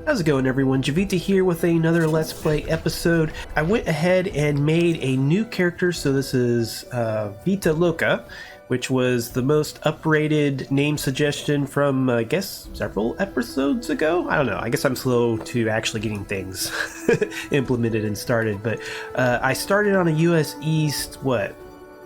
How's it going, everyone? Jiivita here with another Let's Play episode. I went ahead and made a new character, so this is Vita Loca, which was the most uprated name suggestion from, I guess, several episodes ago? I don't know. I guess I'm slow to actually getting things implemented and started, but I started on a US East,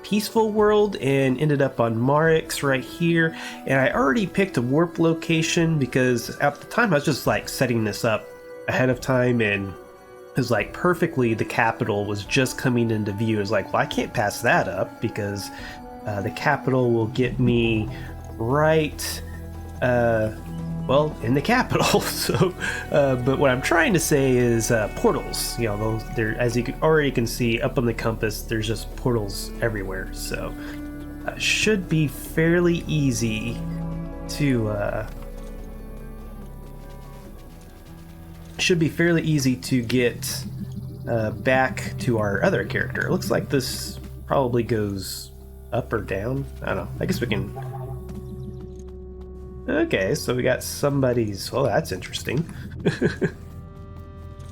peaceful world, and ended up on Marix right here. And I already picked a warp location because at the time I was just like setting this up ahead of time, and it was like perfectly the capital was just coming into view. It was like, well, I can't pass that up because the capital will get me right in the capital. So but what I'm trying to say is portals, those there, as you already can see up on the compass, there's just portals everywhere, so should be fairly easy to get back to our other character. It looks like this probably goes up or down. I don't know. I guess we can. Okay, so we got somebody's. Well, that's interesting.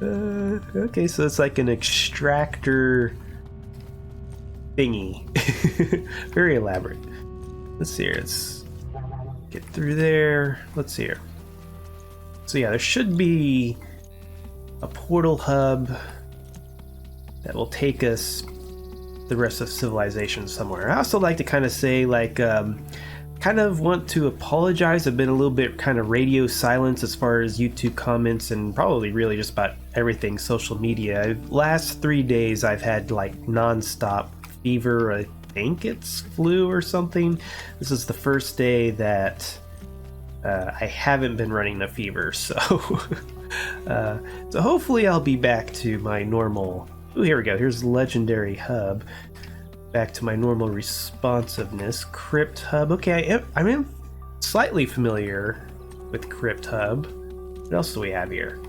Okay, so it's like an extractor thingy. Very elaborate. Let's see here. Let's get through there. Let's see here. So yeah, there should be a portal hub that will take us the rest of civilization somewhere. I also like to kind of say, kind of want to apologize. I've been a little bit kind of radio silence as far as YouTube comments and probably really just about everything social media. Last 3 days I've had like non-stop fever. I think it's flu or something. This is the first day that I haven't been running a fever, so so hopefully I'll be back to my normal. Oh, here we go. Here's Legendary Hub. Back to my normal responsiveness. Crypt Hub. Okay, I'm slightly familiar with Crypt Hub. What else do we have here?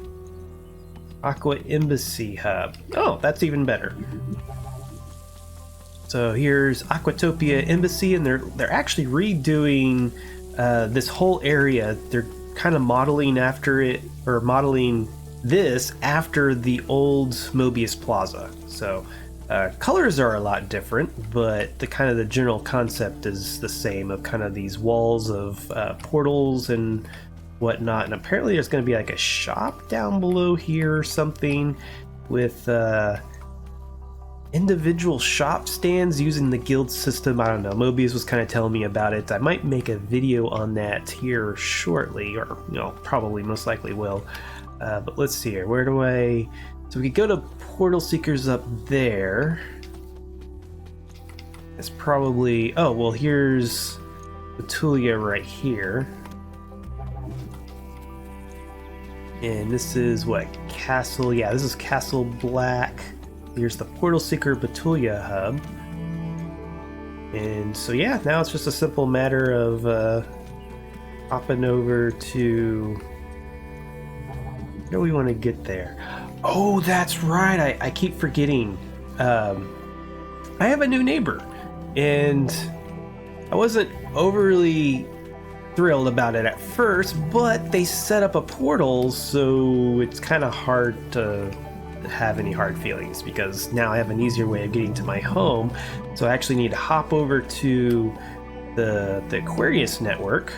Aqua Embassy Hub. Oh, that's even better. So here's Aquatopia Embassy, and they're actually redoing this whole area. They're kind of modeling after it, or modeling this after the old Mobius Plaza. So colors are a lot different, but the general concept is the same, of kind of these walls of portals and whatnot. And apparently there's going to be like a shop down below here or something with individual shop stands using the guild system. I don't know. Mobius was kind of telling me about it. I might make a video on that here shortly, or probably most likely will. But let's see here. Where do I... So we could go to Portal Seekers up there. It's probably... Oh, well, here's Betulia right here. And this is what? Castle... Yeah, this is Castle Black. Here's the Portal Seeker Betulia hub. And so, yeah, now it's just a simple matter of hopping over to... Where do we want to get there? Oh, that's right. I keep forgetting. I have a new neighbor, and I wasn't overly thrilled about it at first, but they set up a portal, so it's kind of hard to have any hard feelings, because now I have an easier way of getting to my home. So I actually need to hop over to the Aquarius network.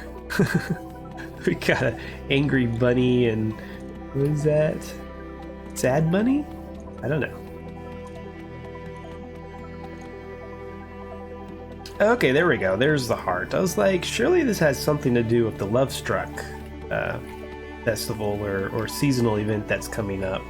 We got an angry bunny, and what is that? Sad bunny? I don't know. Okay, there we go. There's the heart. I was like, surely this has something to do with the Love Struck festival or seasonal event that's coming up.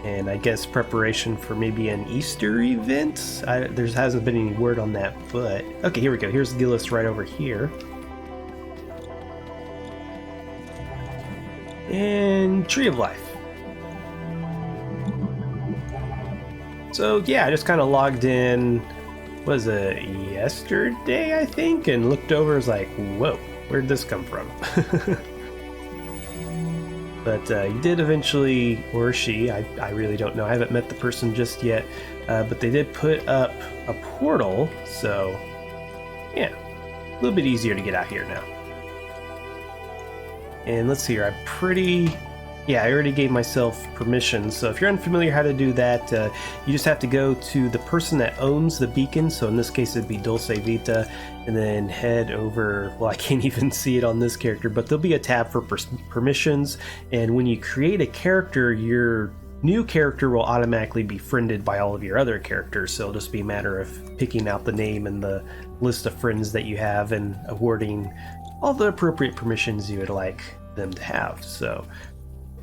And I guess preparation for maybe an Easter event? There hasn't been any word on that, but... Okay, here we go. Here's Gillis right over here. And Tree of Life. So yeah, I just kind of logged in, was it yesterday, I think, and looked over, was like, whoa, where'd this come from? But you did eventually, or she, I really don't know, I haven't met the person just yet, but they did put up a portal, so yeah, a little bit easier to get out here now. And let's see here, yeah, I already gave myself permission. So if you're unfamiliar how to do that, you just have to go to the person that owns the beacon. So in this case, it'd be Jiivita, and then head over. Well, I can't even see it on this character, but there'll be a tab for permissions. And when you create a character, your new character will automatically be friended by all of your other characters. So it'll just be a matter of picking out the name and the list of friends that you have and awarding all the appropriate permissions you would like them to have. So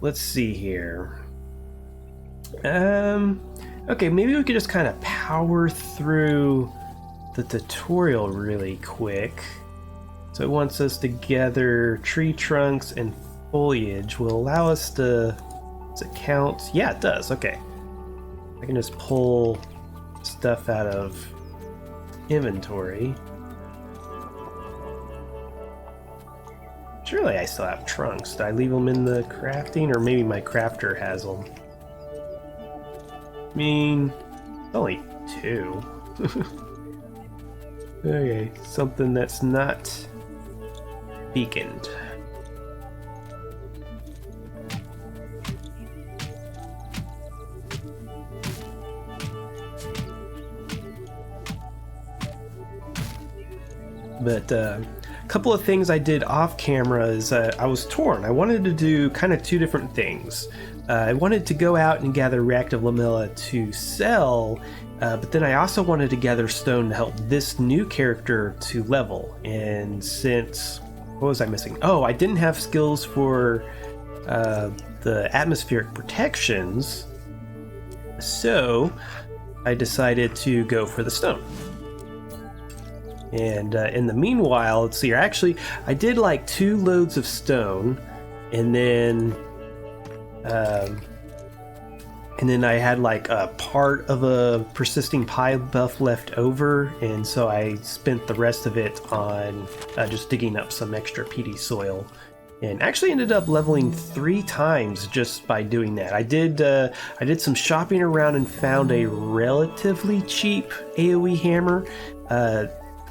let's see here. Okay, maybe we could just kind of power through the tutorial really quick. So it wants us to gather tree trunks and foliage. Will allow us to... Does it count? Yeah, it does. Okay. I can just pull stuff out of inventory. Surely I still have trunks. Did I leave them in the crafting? Or maybe my crafter has them. I mean, only 2. Okay, something that's not beaconed. But a couple of things I did off camera is I was torn. I wanted to do kind of 2 different things. I wanted to go out and gather reactive lamella to sell, but then I also wanted to gather stone to help this new character to level. And since, what was I missing? Oh, I didn't have skills for the atmospheric protections, so I decided to go for the stone. And in the meanwhile, let's see here. Actually, I did like 2 loads of stone, and then I had like a part of a persisting pie buff left over, and so I spent the rest of it on just digging up some extra PD soil, and actually ended up leveling 3 times just by doing that. I did some shopping around and found a relatively cheap AoE hammer.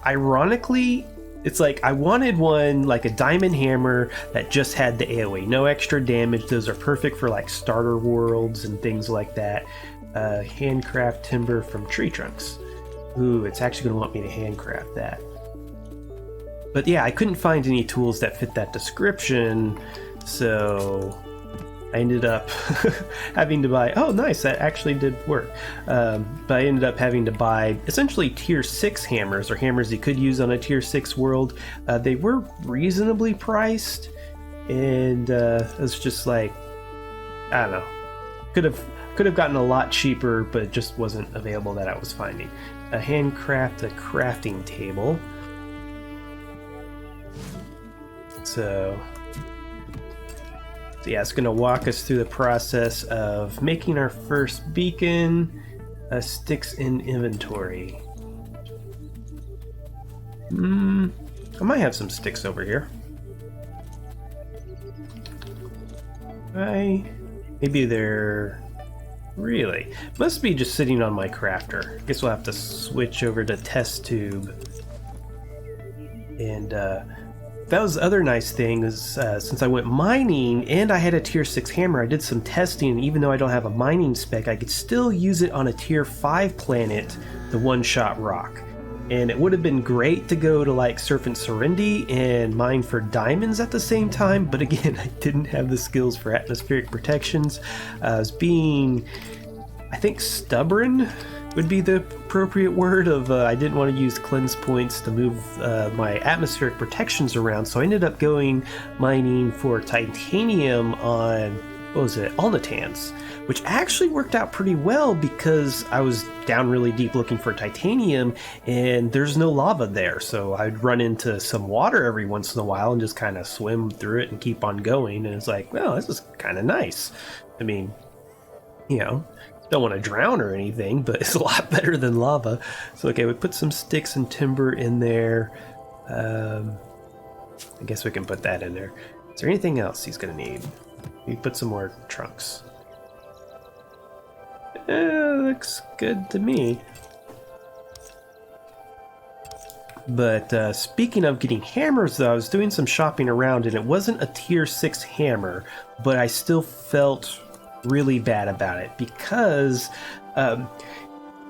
Ironically, it's like I wanted one like a diamond hammer that just had the AoE, no extra damage. Those are perfect for like starter worlds and things like that. Handcraft timber from tree trunks. Ooh, it's actually going to want me to handcraft that. But yeah, I couldn't find any tools that fit that description, so I ended up having to buy... Oh, nice, that actually did work. But I ended up having to buy essentially tier 6 hammers, or hammers you could use on a tier 6 world. They were reasonably priced, and it was just like, I don't know. Could have gotten a lot cheaper, but it just wasn't available that I was finding. A handcraft, a crafting table. So yeah, it's going to walk us through the process of making our first beacon. Sticks in inventory. I might have some sticks over here. Maybe they're... Really? Must be just sitting on my crafter. Guess we'll have to switch over to test tube. And that was the other nice thing is since I went mining and I had a tier 6 hammer, I did some testing, and even though I don't have a mining spec, I could still use it on a tier 5 planet, the one-shot rock. And it would have been great to go to like Serpent Serendi and mine for diamonds at the same time, but again, I didn't have the skills for atmospheric protections. I was being, I think, stubborn would be the appropriate word of I didn't want to use cleanse points to move my atmospheric protections around, so I ended up going mining for titanium on, what was it, Alnitans, which actually worked out pretty well because I was down really deep looking for titanium and there's no lava there, so I'd run into some water every once in a while and just kind of swim through it and keep on going, and it's like, well, this is kind of nice. I mean, you know, don't want to drown or anything, but it's a lot better than lava. So okay, we put some sticks and timber in there. I guess we can put that in there. Is there anything else he's gonna need? We put some more trunks. Looks good to me. But speaking of getting hammers, though, I was doing some shopping around, and it wasn't a tier 6 hammer, but I still felt really bad about it because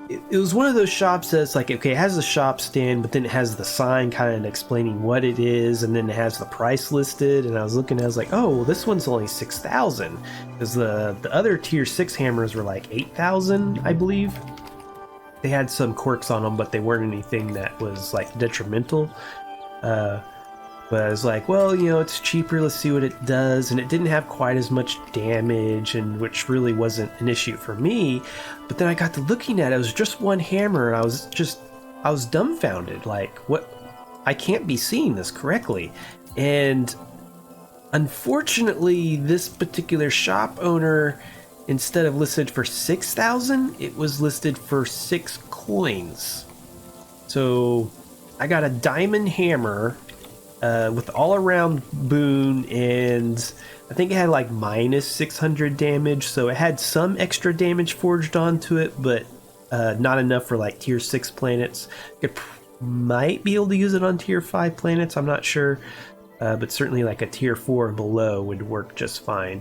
it was one of those shops that's like, okay, it has the shop stand, but then it has the sign kind of explaining what it is, and then it has the price listed. And I was looking, I was like, oh, well, this one's only 6,000, because the other tier 6 hammers were like 8,000, I believe. They had some quirks on them, but they weren't anything that was like detrimental. But I was like, well, you know, it's cheaper, let's see what it does. And it didn't have quite as much damage, and which really wasn't an issue for me. But then I got to looking at it, it was just one hammer, and I was dumbfounded. Like, what? I can't be seeing this correctly. And unfortunately, this particular shop owner, instead of listed for 6,000, it was listed for 6 coins. So I got a diamond hammer with all around boon, and I think it had like minus 600 damage, so it had some extra damage forged onto it, but not enough for like tier 6 planets. It might be able to use it on tier 5 planets, I'm not sure, but certainly like a tier 4 and below would work just fine.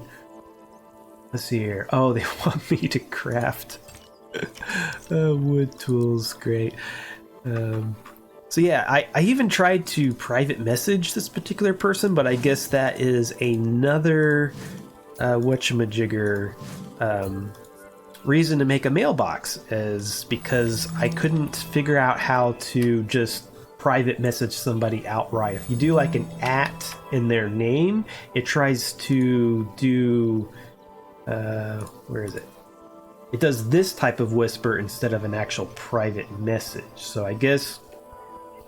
Let's see here. Oh, they want me to craft wood tools. Great. So yeah, I even tried to private message this particular person, but I guess that is another whatchamajigger reason to make a mailbox, is because I couldn't figure out how to just private message somebody outright. If you do like an @ in their name, it tries to do where is it? It does this type of whisper instead of an actual private message. So I guess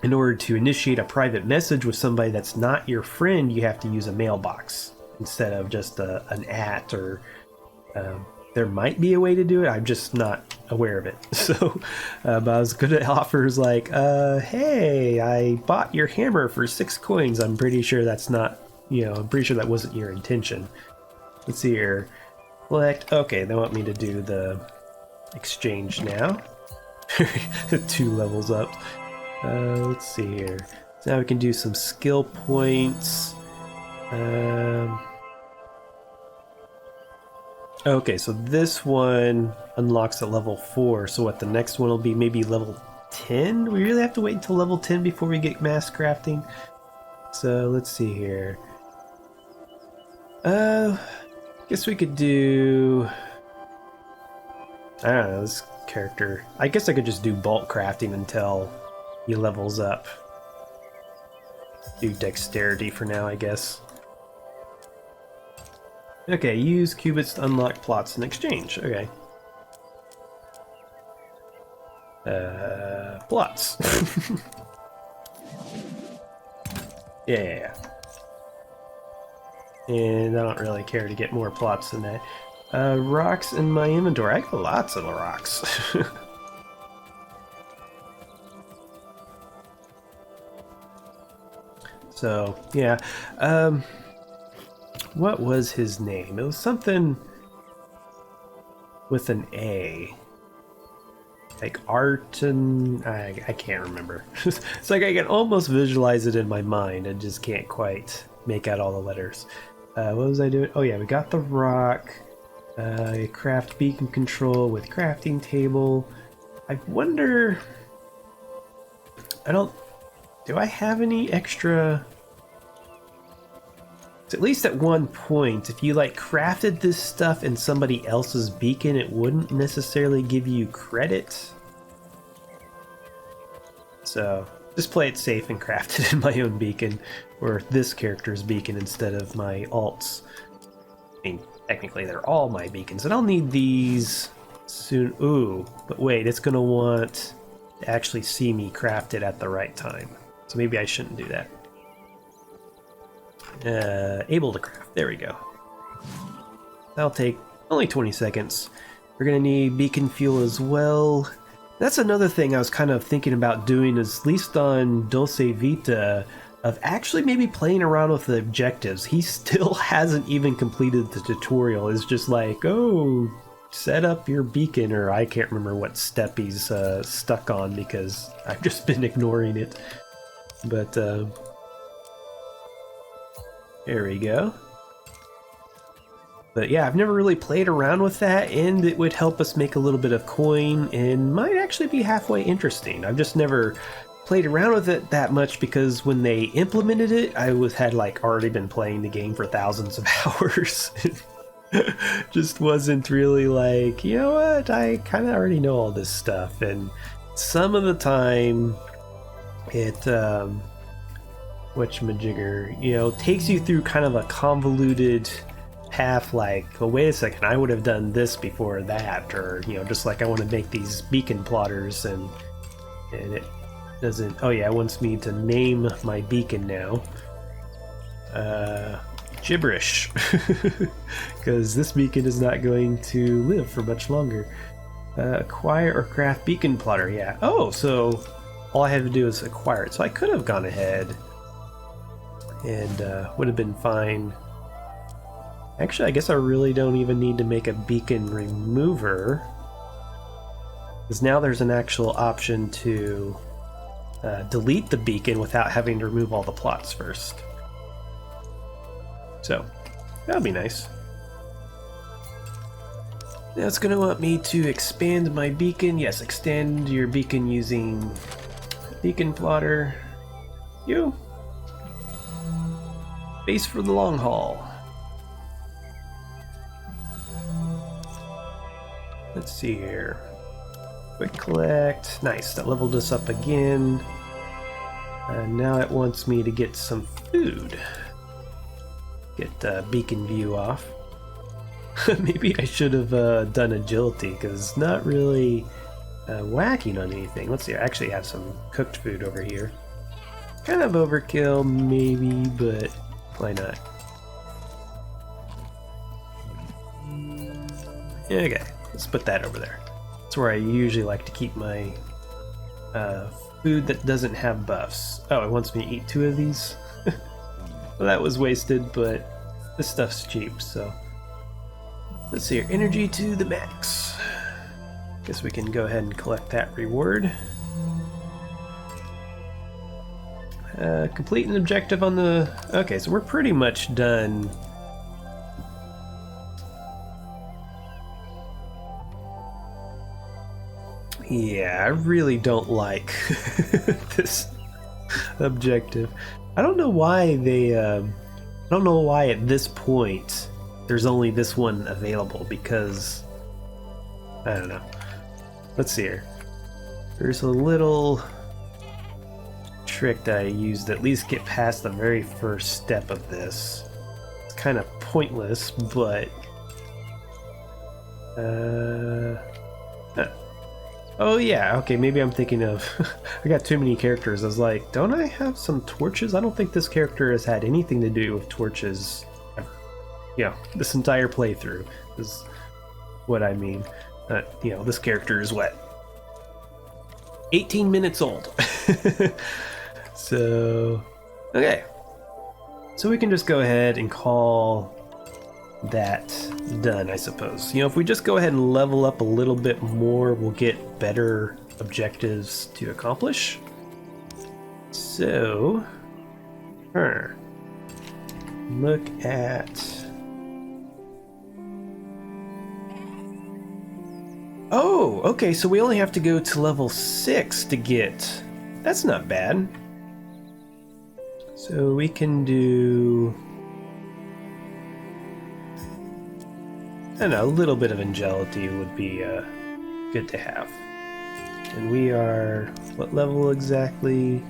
in order to initiate a private message with somebody that's not your friend, you have to use a mailbox instead of just an @ or there might be a way to do it. I'm just not aware of it. So but I was good at offers like, hey, I bought your hammer for 6 coins. I'm pretty sure that's not, I'm pretty sure that wasn't your intention. Let's see here. Select. Okay, they want me to do the exchange now. 2 levels up. Let's see here. So now we can do some skill points. Okay, so this one unlocks at level 4. So what, the next one will be maybe level 10? We really have to wait until level 10 before we get mass crafting. So let's see here. Guess we could do, I don't know, this character. I guess I could just do bulk crafting until he levels up. Do dexterity for now, I guess. Okay, use qubits to unlock plots in exchange. Okay. Plots. Yeah. And I don't really care to get more plots than that. Rocks in my inventory. I got lots of rocks. So, yeah. What was his name? It was something with an A. Like Arton... I can't remember. It's like I can almost visualize it in my mind. I just can't quite make out all the letters. What was I doing? Oh yeah, we got the rock. Craft beacon control with crafting table. I wonder... Do I have any extra... So at least at one point, if you like crafted this stuff in somebody else's beacon, it wouldn't necessarily give you credit. So just play it safe and craft it in my own beacon, or this character's beacon instead of my alts. I mean, technically they're all my beacons, and I'll need these soon. Ooh, but wait, it's gonna want to actually see me craft it at the right time. So maybe I shouldn't do that. Able to craft. There we go. That'll take only 20 seconds. We're gonna need beacon fuel as well. That's another thing I was kind of thinking about doing, is at least on Jiivita, of actually maybe playing around with the objectives. He still hasn't even completed the tutorial. It's just like, oh, set up your beacon, or I can't remember what step he's stuck on because I've just been ignoring it. But there we go. But yeah, I've never really played around with that, and it would help us make a little bit of coin and might actually be halfway interesting. I've just never played around with it that much because when they implemented it, had like already been playing the game for thousands of hours. Just wasn't really like, you know what, I kind of already know all this stuff. And some of the time it whatchamajigger, you know, takes you through kind of a convoluted path, like, well, wait a second, I would have done this before that, or, you know, just like I want to make these beacon plotters, and it doesn't. Oh yeah, it wants me to name my beacon now. Gibberish, because this beacon is not going to live for much longer. Acquire or craft beacon plotter. Yeah. Oh, so all I had to do is acquire it. So I could have gone ahead and would have been fine. Actually, I guess I really don't even need to make a beacon remover, because now there's an actual option to delete the beacon without having to remove all the plots first. So that'll be nice. Now it's going to want me to expand my beacon. Yes, extend your beacon using beacon plotter. Base for the long haul. Let's see here. Quick collect. Nice, that leveled us up again. And now it wants me to get some food. Get beacon view off. Maybe I should have done agility, because it's not really whacking on anything. Let's see, I actually have some cooked food over here. Kind of overkill, maybe, but why not? Okay, let's put that over there. That's where I usually like to keep my food that doesn't have buffs. Oh, it wants me to eat 2 of these? Well, that was wasted, but this stuff's cheap, so. Let's see here, energy to the max. Guess we can go ahead and collect that reward. Complete an objective on the... Okay, so we're pretty much done. Yeah, I really don't like this objective. I don't know why they... I don't know why at this point there's only this one available, because... I don't know. Let's see here. There's a little trick that I used to at least get past the very first step of this. It's kind of pointless, but... Oh yeah, okay, maybe I'm thinking of... I got too many characters. I was like, don't I have some torches? I don't think this character has had anything to do with torches ever. Yeah, this entire playthrough is what I mean. You know, this character is what? 18 minutes old. So, okay. So we can just go ahead and call that done, I suppose. You know, if we just go ahead and level up a little bit more, we'll get better objectives to accomplish. So, look at... Oh, okay, so we only have to go to level 6 to get... That's not bad. So we can do... I don't know, a little bit of agility would be good to have. And we are... What level exactly?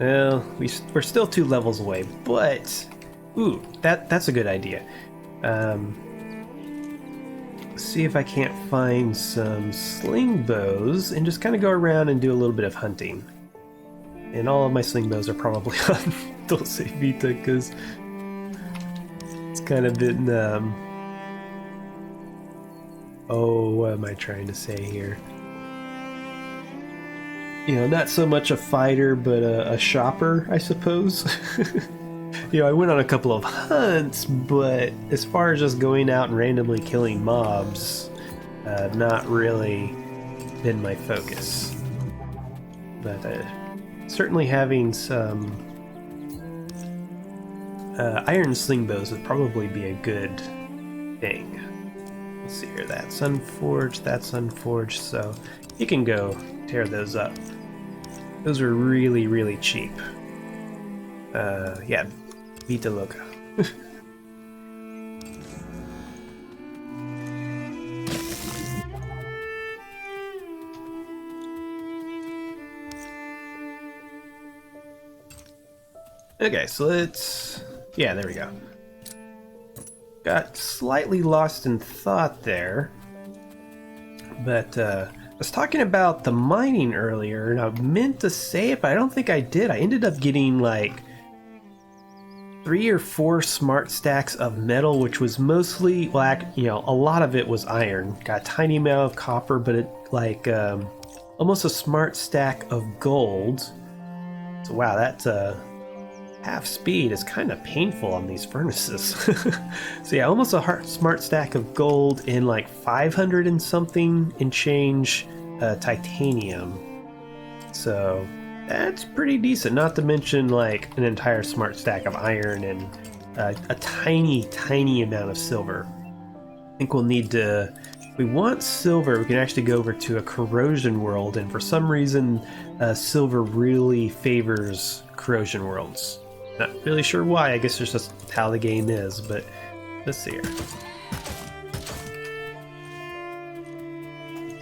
Well, we're still 2 levels away, but... Ooh, that's a good idea. See if I can't find some sling bows and just kind of go around and do a little bit of hunting. And all of my sling bows are probably on Jiivita, because it's kind of been oh, what am I trying to say here? You know, not so much a fighter, but a shopper, I suppose. You know, I went on a couple of hunts, but as far as just going out and randomly killing mobs, not really been my focus. But certainly having some iron sling bows would probably be a good thing. Let's see here, that's unforged, so you can go tear those up. Those are really, really cheap. Yeah, Vita Loca. Okay, so let's... yeah, there we go. Got slightly lost in thought there. But, I was talking about the mining earlier, and I meant to say it, but I don't think I did. I ended up getting, like, 3 or 4 smart stacks of metal, which was mostly, well, you know, a lot of it was iron. Got a tiny amount of copper, but it, like, almost a smart stack of gold. So, wow, that's, half speed is kind of painful on these furnaces. So yeah, almost a smart stack of gold in like 500 and something and change titanium. So that's pretty decent, not to mention like an entire smart stack of iron and a tiny amount of silver. I think we'll need to, if we want silver, we can actually go over to a corrosion world, and for some reason silver really favors corrosion worlds. Not really sure why, I guess it's just how the game is, but let's see here.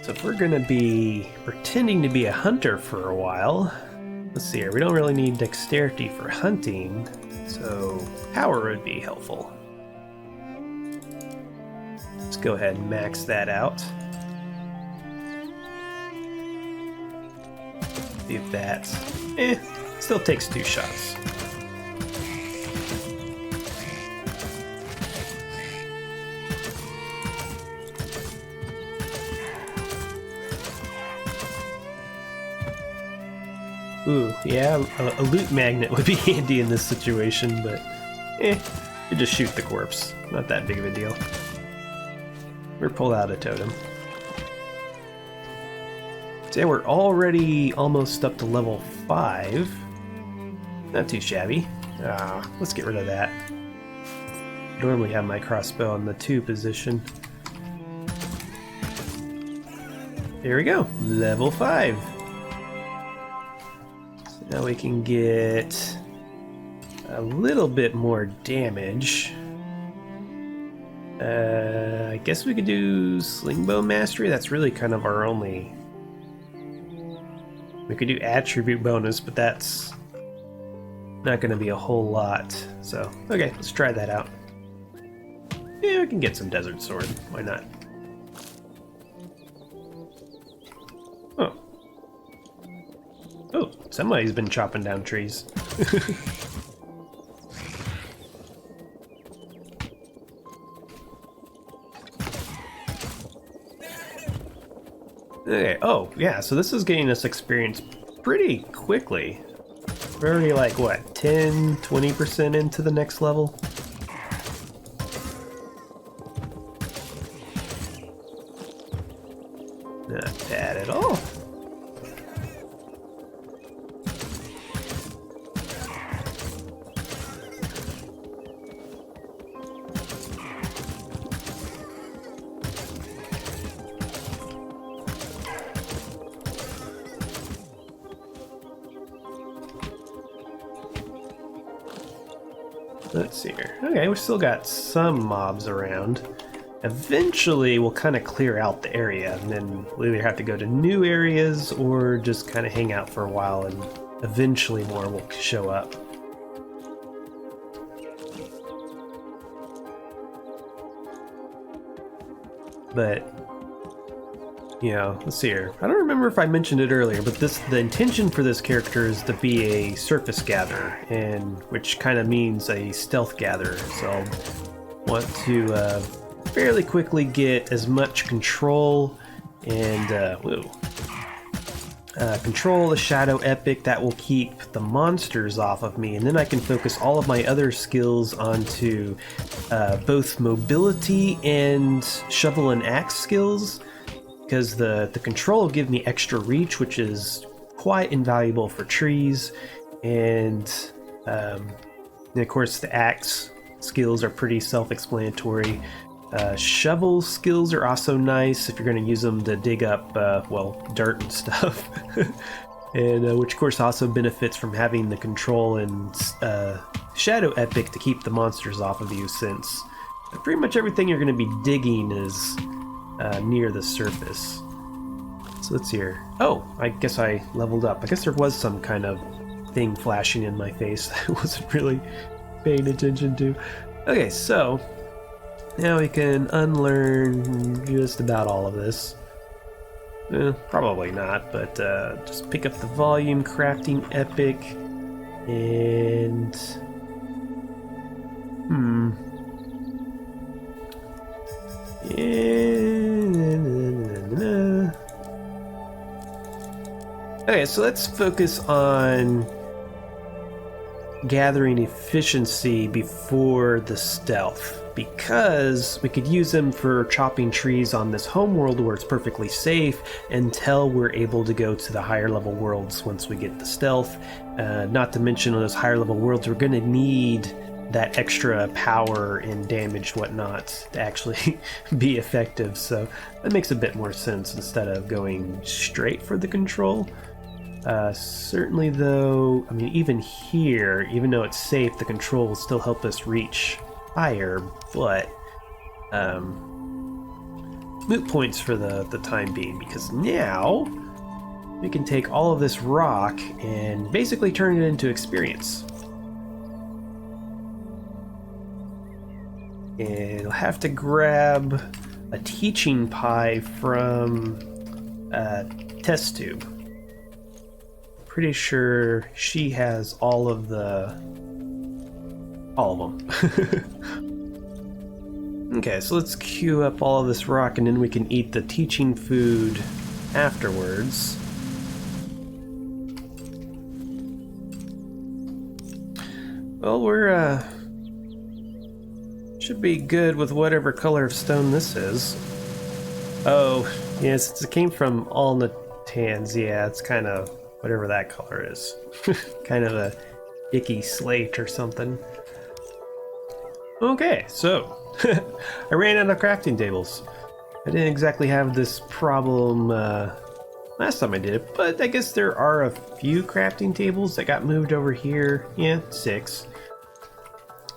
So if we're gonna be pretending to be a hunter for a while, let's see here, we don't really need dexterity for hunting, so power would be helpful. Let's go ahead and max that out. See if that's, still takes 2 shots. Ooh, yeah, a loot magnet would be handy in this situation, but you just shoot the corpse. Not that big of a deal. Or pull out a totem. So yeah, we're already almost up to level 5. Not too shabby. Let's get rid of that. I normally have my crossbow in the 2 position. There we go, level 5. Now we can get a little bit more damage. I guess we could do Slingbow Mastery. That's really kind of our only... We could do Attribute Bonus, but that's not going to be a whole lot. So, okay, let's try that out. Yeah, we can get some Desert Sword. Why not? Oh. Oh, somebody's been chopping down trees. Okay, oh, yeah, so this is getting us experience pretty quickly. We're already like, what, 10, 20% into the next level? Not bad at all. Let's see here. Okay, we still got some mobs around. Eventually, we'll kind of clear out the area, and then we'll either have to go to new areas or just kind of hang out for a while, and eventually more will show up. But, you know, let's see here. I don't remember if I mentioned it earlier, but the intention for this character is to be a surface gatherer, and which kind of means a stealth gatherer. So I'll want to fairly quickly get as much control and control the Shadow Epic that will keep the monsters off of me, and then I can focus all of my other skills onto both mobility and shovel and axe skills, because the control will give me extra reach, which is quite invaluable for trees, and of course the axe skills are pretty self-explanatory. Shovel skills are also nice if you're going to use them to dig up, well, dirt and stuff. And which of course also benefits from having the control in Shadow Epic to keep the monsters off of you, since pretty much everything you're going to be digging is near the surface. So let's see here. Oh, I guess I leveled up. I guess there was some kind of thing flashing in my face I wasn't really paying attention to. Okay, so now we can unlearn just about all of this. Probably not, but just pick up the volume, crafting epic, and okay, so let's focus on gathering efficiency before the stealth, because we could use them for chopping trees on this homeworld where it's perfectly safe until we're able to go to the higher level worlds once we get the stealth. Not to mention on those higher level worlds we're going to need that extra power and damage whatnot to actually be effective, so that makes a bit more sense instead of going straight for the control. Certainly though, I mean, even here, even though it's safe, the control will still help us reach higher, but moot points for the time being, because now we can take all of this rock and basically turn it into experience. And I'll have to grab a teaching pie from test tube. Pretty sure she has all of them. Okay, so let's queue up all of this rock and then we can eat the teaching food afterwards. Well, we're should be good with whatever color of stone this is. Oh, yes, it came from all Natans. Yeah, it's kind of whatever that color is. Kind of a icky slate or something. Okay, so I ran out of crafting tables. I didn't exactly have this problem last time I did it, but I guess there are a few crafting tables that got moved over here. Yeah, 6.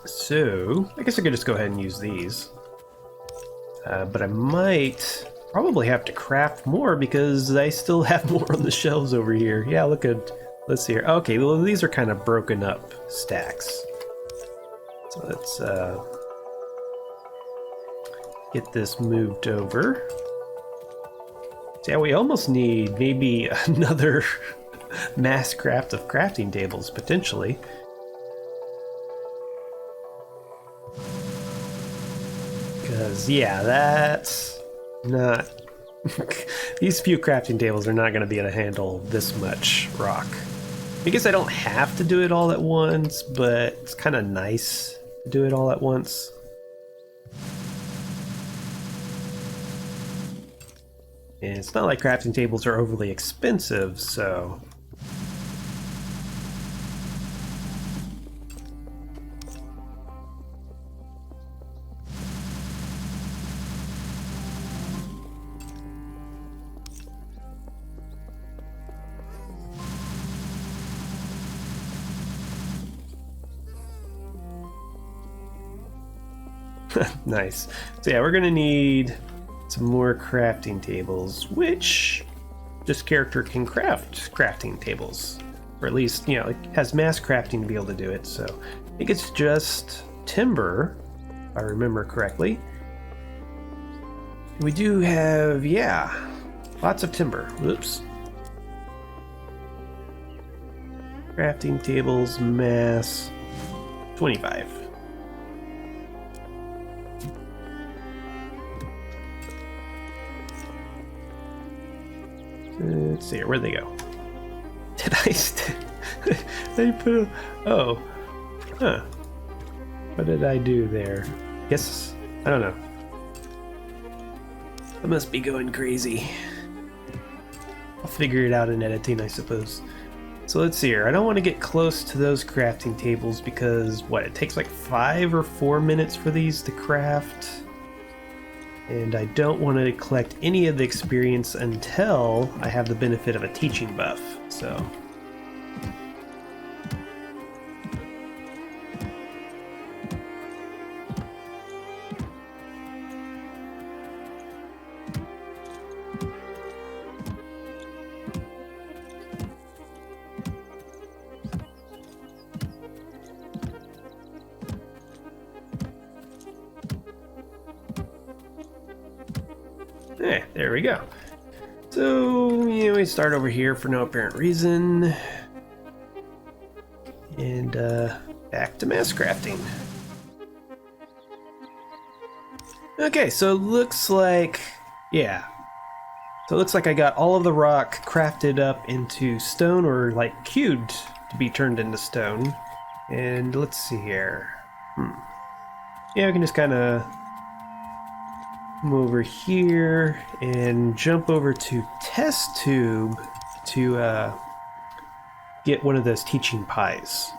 So I guess I could just go ahead and use these. But I might probably have to craft more because I still have more on the shelves over here. Yeah, let's see here. Okay, well, these are kind of broken up stacks. So let's get this moved over. So yeah, we almost need maybe another mass craft of crafting tables, potentially. Because, yeah, that's not... These few crafting tables are not going to be able to handle this much rock. I guess I don't have to do it all at once, but it's kind of nice to do it all at once. And it's not like crafting tables are overly expensive, so... Nice. So yeah, we're gonna need some more crafting tables, which this character can craft crafting tables. Or at least, you know, it has mass crafting to be able to do it, so I think it's just timber, if I remember correctly. We do have, yeah, lots of timber. Whoops. Crafting tables, mass, 25. Let's see here, where'd they go? Did I put a... Oh. Huh. What did I do there? Guess... I don't know. I must be going crazy. I'll figure it out in editing, I suppose. So let's see here. I don't want to get close to those crafting tables because, what, it takes like 5 or 4 minutes for these to craft. And I don't want to collect any of the experience until I have the benefit of a teaching buff, so... There we go. So, yeah, we start over here for no apparent reason. And, back to mass crafting. Okay, so it looks like, yeah. So it looks like I got all of the rock crafted up into stone, or like cubed to be turned into stone. And let's see here. Yeah, we can just kind of come over here and jump over to test tube to get one of those teaching pies.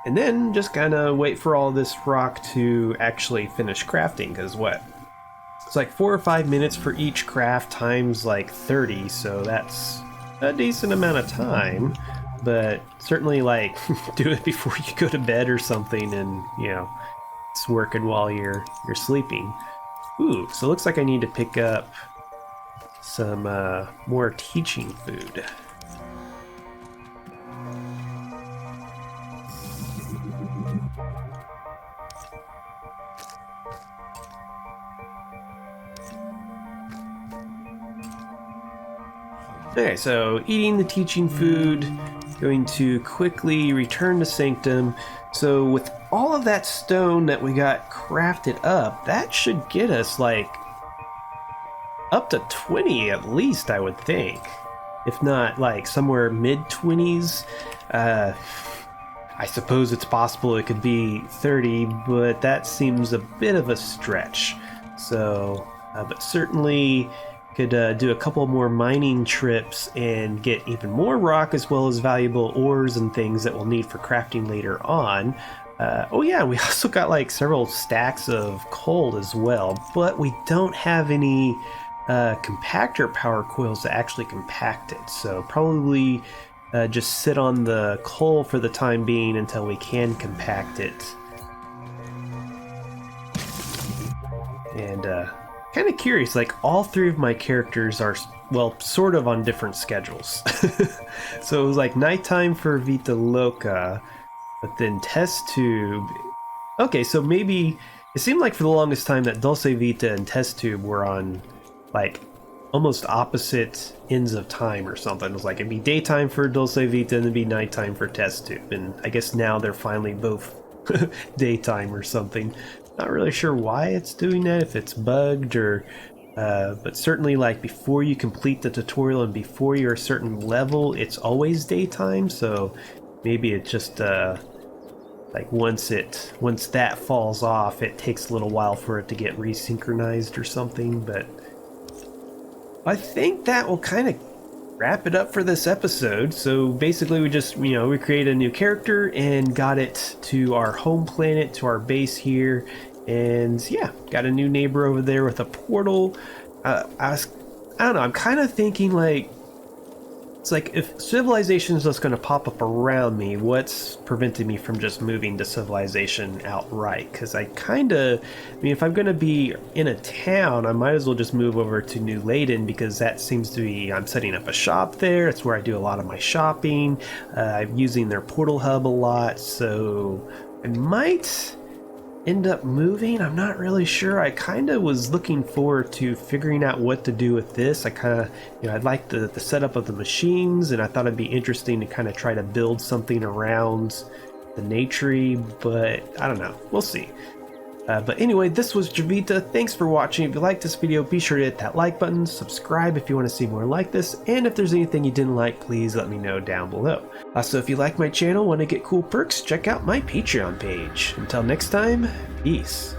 And then just kind of wait for all this rock to actually finish crafting, because what? It's like 4 or 5 minutes for each craft times like 30, so that's a decent amount of time. But certainly, like, do it before you go to bed or something, and, you know, it's working while you're sleeping. Ooh, so it looks like I need to pick up some more teaching food. Okay, so eating the teaching food, going to quickly return to Sanctum. So with all of that stone that we got crafted up, that should get us like up to 20 at least, I would think. If not like somewhere mid-20s. I suppose it's possible it could be 30, but that seems a bit of a stretch. So, but certainly could do a couple more mining trips and get even more rock, as well as valuable ores and things that we'll need for crafting later on. Oh yeah, we also got like several stacks of coal as well, but we don't have any compactor power coils to actually compact it, so probably just sit on the coal for the time being until we can compact it. And kind of curious, like all 3 of my characters are, well, sort of on different schedules. So it was like nighttime for Vita Loca, but then test tube. Okay, so maybe it seemed like for the longest time that Dulce Vita and test tube were on like almost opposite ends of time or something. It was like it'd be daytime for Dulce Vita and it'd be nighttime for test tube, and I guess now they're finally both daytime or something. Not really sure why it's doing that, if it's bugged or but certainly like before you complete the tutorial and before you're a certain level, it's always daytime. So maybe it just like once that falls off, it takes a little while for it to get resynchronized or something. But I think that will kind of wrap it up for this episode. So basically we just, you know, we created a new character and got it to our home planet, to our base here, and yeah, got a new neighbor over there with a portal. I don't know, I'm kind of thinking like, it's like if civilization is just going to pop up around me, what's preventing me from just moving to civilization outright? Because I kind of, I mean, if I'm going to be in a town, I might as well just move over to New Leyden, because that seems to be, I'm setting up a shop there. It's where I do a lot of my shopping. I'm using their portal hub a lot, so I might end up moving. I'm not really sure. I kind of was looking forward to figuring out what to do with this. I kind of, you know, I like the setup of the machines, and I thought it'd be interesting to kind of try to build something around the nature, but I don't know. We'll see. But anyway, this was Jiivita. Thanks for watching. If you liked this video, be sure to hit that like button, subscribe if you want to see more like this, and if there's anything you didn't like, please let me know down below. Also, if you like my channel, want to get cool perks, check out my Patreon page. Until next time, peace.